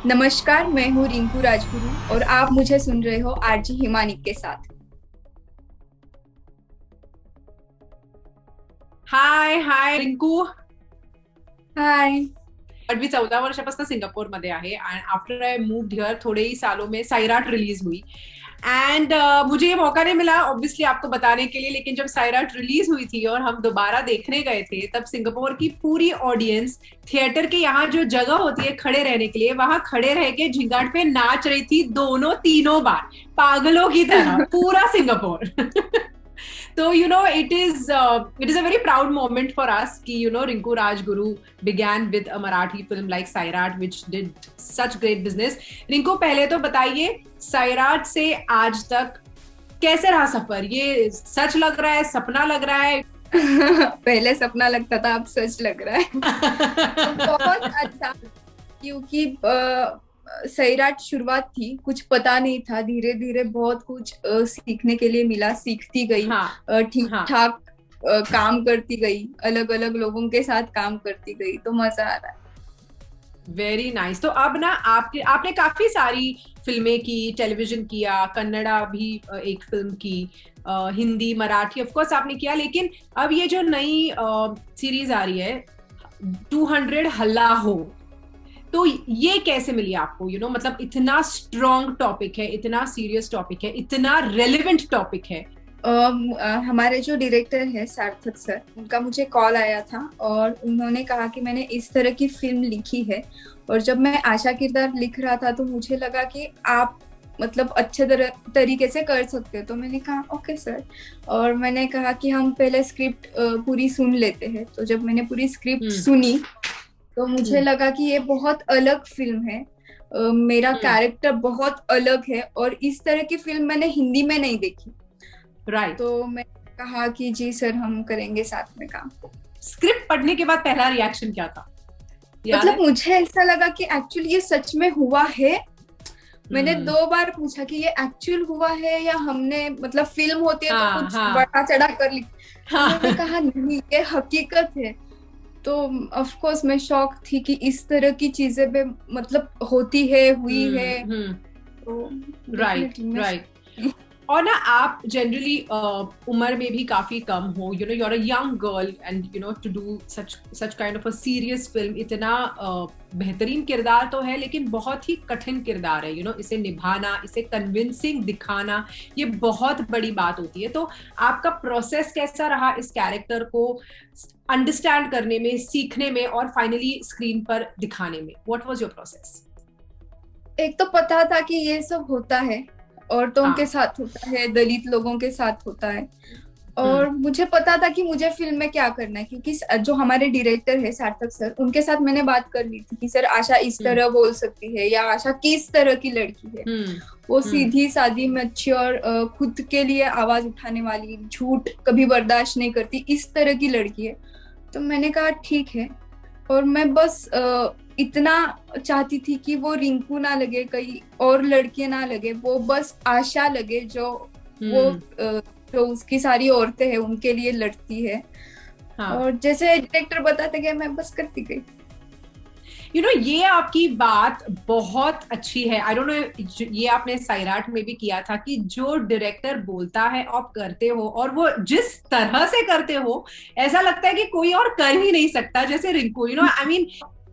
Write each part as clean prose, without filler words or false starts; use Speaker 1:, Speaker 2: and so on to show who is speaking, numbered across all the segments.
Speaker 1: नमस्कार, मैं हूँ रिंकू राजगुरु और आप मुझे सुन रहे हो आरजी हिमानिक के साथ।
Speaker 2: हाय हाय रिंकू.
Speaker 1: हाय।
Speaker 2: मी 14 वर्षापासून सिंगापूरमध्ये आहे आणि आफ्टर आय मूव्ड हियर थोड़े ही सालों में सायराट रिलीज हुई. एंड मुझे ये मौका नहीं मिला ऑब्वियसली आपको बताने के लिए, लेकिन जब सायराट रिलीज हुई थी और हम दोबारा देखने गए थे तब सिंगापुर की पूरी ऑडियंस थिएटर के यहाँ जो जगह होती है खड़े रहने के लिए, वहां खड़े रह के झिंगाट पे नाच रही थी दोनों तीनों बार, पागलों की तरह पूरा Singapore. So it is a very proud moment for us कि Rinku Rajguru began with a Marathi film like Sairat which did such great business. Rinku पहले तो बताइए सैराट से आज तक कैसे रहा सफर? ये सच लग रहा है, सपना लग रहा है?
Speaker 1: पहले सपना लगता था, अब सच लग रहा है। बहुत अच्छा, क्योंकि सैराट शुरुआत थी, कुछ पता नहीं था, धीरे धीरे बहुत कुछ सीखने के लिए मिला, सीखती गई,
Speaker 2: हाँ.
Speaker 1: ठीक
Speaker 2: हाँ.
Speaker 1: ठाक काम करती गई, अलग अलग लोगों के साथ काम करती गई, तो मजा आ रहा है।
Speaker 2: Very nice. तो अब ना आपने काफी सारी फिल्में की, टेलीविजन किया, कन्नड़ा भी एक फिल्म की, हिंदी, मराठी ऑफ कोर्स आपने किया, लेकिन अब ये जो नई सीरीज आ रही है 200 हल्ला हो, तो ये कैसे मिली आपको? मतलब इतना स्ट्रॉन्ग टॉपिक है, इतना सीरियस टॉपिक है, इतना रेलिवेंट टॉपिक है.
Speaker 1: हमारे जो डायरेक्टर है सार्थक सर, उनका मुझे कॉल आया था और उन्होंने कहा कि मैंने इस तरह की फिल्म लिखी है, और जब मैं आशा किरदार लिख रहा था तो मुझे लगा कि आप मतलब अच्छे तरीके से कर सकते हो, तो मैंने कहा ओके सर। और मैंने कहा कि हम पहले स्क्रिप्ट पूरी सुन लेते हैं। तो जब मैंने पूरी स्क्रिप्ट सुनी तो मुझे लगा कि ये बहुत अलग फिल्म है, मेरा कैरेक्टर बहुत अलग है, और इस तरह की फिल्म मैंने हिंदी में नहीं देखी।
Speaker 2: राइट.
Speaker 1: तो मैं कहा कि जी सर, हम करेंगे साथ में काम।
Speaker 2: स्क्रिप्ट पढ़ने के बाद पहला रिएक्शन क्या था, याद
Speaker 1: मतलब
Speaker 2: है?
Speaker 1: मुझे ऐसा लगा कि एक्चुअली ये सच में हुआ है। मैंने 2 बार पूछा कि ये एक्चुअल हुआ है या हमने, मतलब फिल्म होती है तो
Speaker 2: हाँ.
Speaker 1: कुछ
Speaker 2: हाँ.
Speaker 1: बढ़ा चढ़ा कर लिख। उन्होंने
Speaker 2: हाँ.
Speaker 1: कहा नहीं, ये हकीकत है। तो ऑफ कोर्स मैं शॉक थी कि इस तरह की चीजें भी मतलब होती है, हुई है। तो
Speaker 2: राइट.
Speaker 1: डेफिनेटली मैं
Speaker 2: राइट. और ना आप जनरली उम्र में भी काफी कम हो, you are a young girl and to do such kind of a serious film, इतना बेहतरीन किरदार तो है लेकिन बहुत ही कठिन किरदार है, इसे निभाना, इसे कन्विंसिंग दिखाना, ये बहुत बड़ी बात होती है. तो आपका प्रोसेस कैसा रहा इस कैरेक्टर को अंडरस्टैंड करने में, सीखने में और फाइनली स्क्रीन पर दिखाने में? What was your process?
Speaker 1: एक तो पता था कि ये सब होता है, औरतों के
Speaker 2: हाँ.
Speaker 1: साथ होता है, दलित लोगों के साथ होता है, और मुझे पता था कि मुझे फिल्म में क्या करना है, क्योंकि जो हमारे डायरेक्टर है सार्थक सर, उनके साथ मैंने बात कर ली थी कि सर आशा इस तरह बोल सकती है, या आशा किस तरह की लड़की है। वो सीधी सादी, मैच्योर, खुद के लिए आवाज उठाने वाली, झूठ कभी बर्दाश्त नहीं करती, इस तरह की लड़की है। तो मैंने कहा ठीक है। और मैं बस इतना चाहती थी कि वो रिंकू ना लगे, कई और लड़कियां ना लगे, वो बस आशा लगे, जो वो जो उसकी सारी औरतें हैं उनके लिए लड़ती है।
Speaker 2: हाँ.
Speaker 1: और जैसे डायरेक्टर बताते गए, मैं बस करती गई।
Speaker 2: ये आपकी बात बहुत अच्छी है. आई डोंट नो, ये आपने सैराट में भी किया था कि जो डायरेक्टर बोलता है आप करते हो, और वो जिस तरह से करते हो ऐसा लगता है की कोई और कर ही नाही सकता, जैसे रिंकू. आय मीन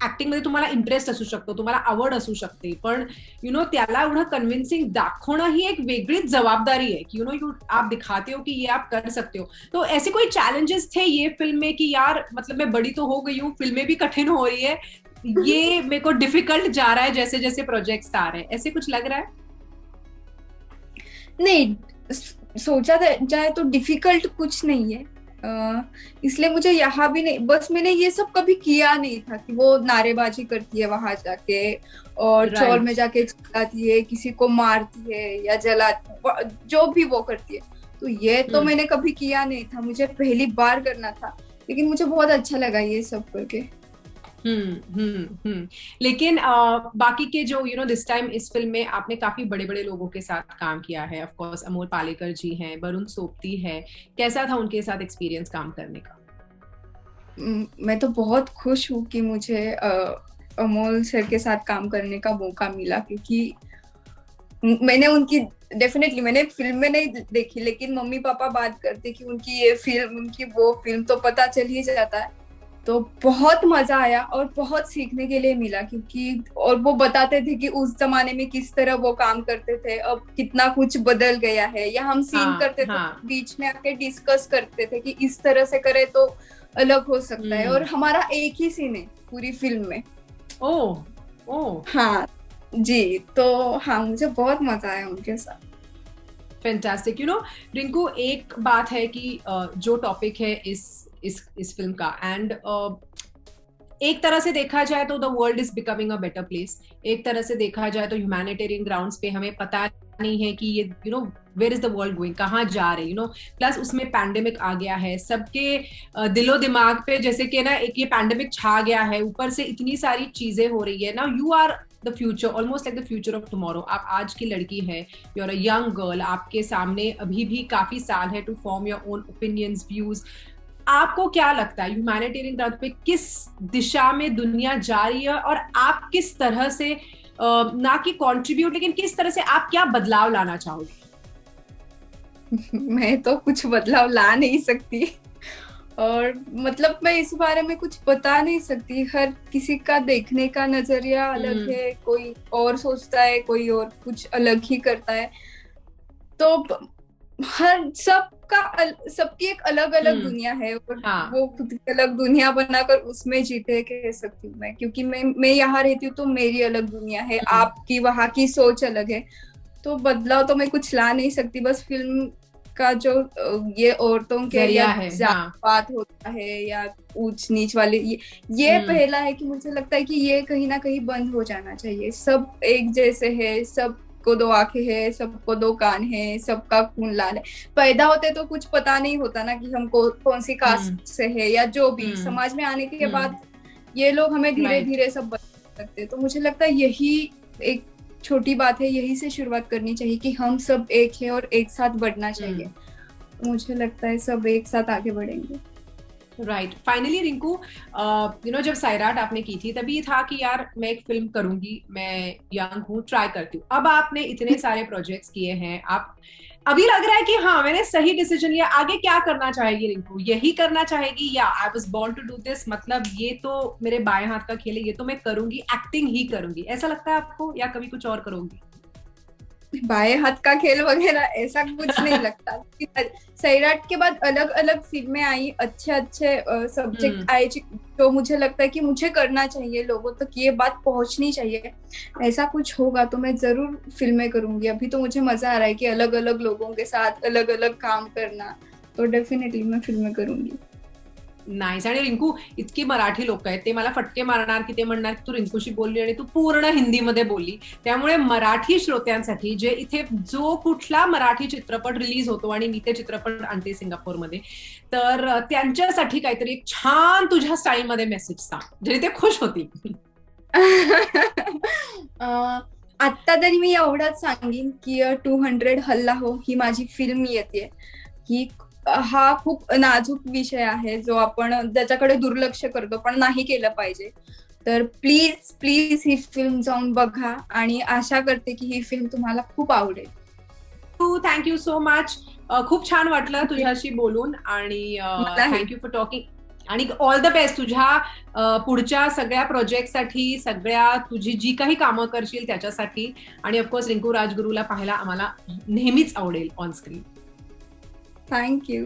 Speaker 2: ऍक्टिंग मध्ये तुम्हाला इंटरेस्ट असू शकतो, तुम्हाला आवड असू शकते, पण त्याला एवढं कन्व्हिन्सिंग दाखवणं ही एक वेगळीच जबाबदारी है कि आप दिखाते हो कि ये आप कर सकते हो. तो ऐसे कोई चैलेंजेस थे ये फिल्म में कि यार मतलब मैं बड़ी तो हो गई हूँ, फिल्में भी कठिन हो रही है, ये मेरे को डिफिकल्ट जा रहा है जैसे जैसे प्रोजेक्ट्स आ रहे हैं, ऐसे कुछ लग रहा है?
Speaker 1: नहीं, सोचा जाए तो डिफिकल्ट कुछ नहीं है। इसलिए मुझे यहाँ भी नहीं, बस मैंने ये सब कभी किया नहीं था कि वो नारेबाजी करती है वहां जाके, और चौल में जाके चिल्लाती है, किसी को मारती है या जलाती है, जो भी वो करती है। तो ये तो मैंने कभी किया नहीं था, मुझे पहली बार करना था, लेकिन मुझे बहुत अच्छा लगा ये सब करके।
Speaker 2: लेकिन बाकी के जो दिस टाइम इस फिल्म में आपने काफी बड़े बड़े लोगों के साथ काम किया है. ऑफ कोर्स अमोल पालेकर जी हैं, वरुण सोपती है. कैसा था उनके साथ एक्सपीरियंस काम करने का?
Speaker 1: मैं तो बहुत खुश हूँ कि मुझे अमोल सर के साथ काम करने का मौका मिला, क्योंकि मैंने उनकी डेफिनेटली मैंने फिल्म में नहीं देखी, लेकिन मम्मी पापा बात करते कि उनकी ये फिल्म, उनकी वो फिल्म, तो पता चल ही जाता है। तो बहुत मजा आया और बहुत सीखने के लिए मिला, क्योंकि और वो बताते थे कि उस जमाने में किस तरह वो काम करते थे, अब कितना कुछ बदल गया है, या हम सीन करते थे बीच में आके डिस्कस करते थे कि इस तरह से करे तो अलग हो सकता है, और हमारा एक ही सीन है पूरी फिल्म में। हाँ जी, तो हाँ मुझे बहुत मजा आया उनके साथ।
Speaker 2: फैंटास्टिक। रिंकू, एक बात है कि जो टॉपिक है इस फिल्म का, एंड एक तरह से देखा जाए तो the world is becoming a better place, एक तरह से देखा जाए तो ह्यूमैनिटेरियन ग्राउंड्स पे हमें पता नहीं है कि ये where is the world going, कहाँ जा रहे, प्लस उसमें पैंडेमिक आ गया है, सबके दिलो दिमाग पे जैसे कि ना एक ये पैंडेमिक छा गया है, ऊपर से इतनी सारी चीजें हो रही है। Now you are the future, almost like the future of tomorrow. आप आज की लड़की है, you are a young girl, आपके सामने अभी भी काफी साल है to form your own opinions, views. आपको क्या लगता है ह्यूमैनिटेरियन ग्राउंड पे किस दिशा में दुनिया जा रही है, और आप किस तरह से ना कि कंट्रीब्यूट, लेकिन किस तरह से आप क्या बदलाव लाना चाहोगे?
Speaker 1: मैं तो कुछ बदलाव ला नहीं सकती, और मतलब मैं इस बारे में कुछ बता नहीं सकती। हर किसी का देखने का नजरिया अलग है, कोई और सोचता है, कोई और कुछ अलग ही करता है। तो हर सबकी एक अलग अलग दुनिया है, और वो खुद की अलग दुनिया बनाकर उसमें जीते कह सकती हूँ मैं, क्योंकि मैं यहाँ रहती हूँ तो मेरी अलग दुनिया है, आपकी वहाँ की सोच अलग है। तो बदलाव तो मैं कुछ ला नहीं सकती, बस फिल्म का जो ये औरतों के या जात पात होता है या ऊंच नीच वाले, ये पहला है कि मुझे लगता है कि ये कहीं ना कहीं बंद हो जाना चाहिए। सब एक जैसे है, सब को दो आंखें हैं, सबको दो कान हैं, सबका खून लाल है। पैदा होते तो कुछ पता नहीं होता ना कि हम कौन सी कास्ट से है, या जो भी समाज में आने के बाद ये लोग हमें धीरे धीरे सब बता सकते हैं। तो मुझे लगता है यही एक छोटी बात है, यही से शुरुआत करनी चाहिए कि हम सब एक है और एक साथ बढ़ना चाहिए। मुझे लगता है सब एक साथ आगे बढ़ेंगे।
Speaker 2: राइट। फाइनली रिंकू, जब सैराट आपने की थी तभी था कि यार मैं एक फिल्म करूंगी, मैं यंग हूँ, ट्राई करती हूँ। अब आपने इतने सारे प्रोजेक्ट्स किए हैं, आप अभी लग रहा है कि हाँ मैंने सही डिसीजन लिया। आगे क्या करना चाहेगी रिंकू? यही करना चाहेगी, या I was born to do this, मतलब ये तो मेरे बाएं हाथ का खेल है, ये तो मैं करूंगी, एक्टिंग ही करूंगी, ऐसा लगता है आपको, या कभी कुछ और करोगी?
Speaker 1: बाएं हाथ का खेल वगैरह ऐसा कुछ नहीं लगता। सैराट के बाद अलग अलग फिल्में आई, अच्छे सब्जेक्ट आए, तो मुझे लगता है कि मुझे करना चाहिए, लोगों तक ये बात पहुंचनी चाहिए। ऐसा कुछ होगा तो मैं जरूर फिल्में करूंगी। अभी तो मुझे मजा आ रहा है कि अलग अलग लोगों के साथ अलग अलग काम करना, तो डेफिनेटली मैं फिल्में करूंगी।
Speaker 2: नाईस. आणि रिंकू, इतकी मराठी लोक आहेत, ते मला फटके मारणार की ते म्हणणार की तू रिंकूशी बोलली आणि तू पूर्ण हिंदीमध्ये बोलली. त्यामुळे मराठी श्रोत्यांसाठी जे इथे जो कुठला मराठी चित्रपट रिलीज होतो आणि मी ते चित्रपट आणते सिंगापूरमध्ये, तर त्यांच्यासाठी काहीतरी एक छान तुझ्या स्टाईलमध्ये मेसेज सांग, जे ते खुश होतील.
Speaker 1: आता तरी मी एवढंच सांगेन की 200 हल्ला हो ही माझी फिल्म येते, की हा खूप नाजूक विषय आहे जो आपण ज्याच्याकडे दुर्लक्ष करतो, पण नाही केलं पाहिजे. तर प्लीज प्लीज ही फिल्म जाऊन बघा, आणि आशा करते की ही फिल्म तुम्हाला खूप आवडेल.
Speaker 2: Thank you so much. खूप छान वाटलं तुझ्याशी बोलून, आणि थँक्यू फॉर टॉकिंग, आणि ऑल द बेस्ट तुझ्या पुढच्या सगळ्या प्रोजेक्टसाठी, सगळ्या तुझी जी काही कामं करशील त्याच्यासाठी. आणि ऑफकोर्स रिंकू राजगुरूला पाहायला आम्हाला नेहमीच आवडेल ऑन स्क्रीन.
Speaker 1: Thank you.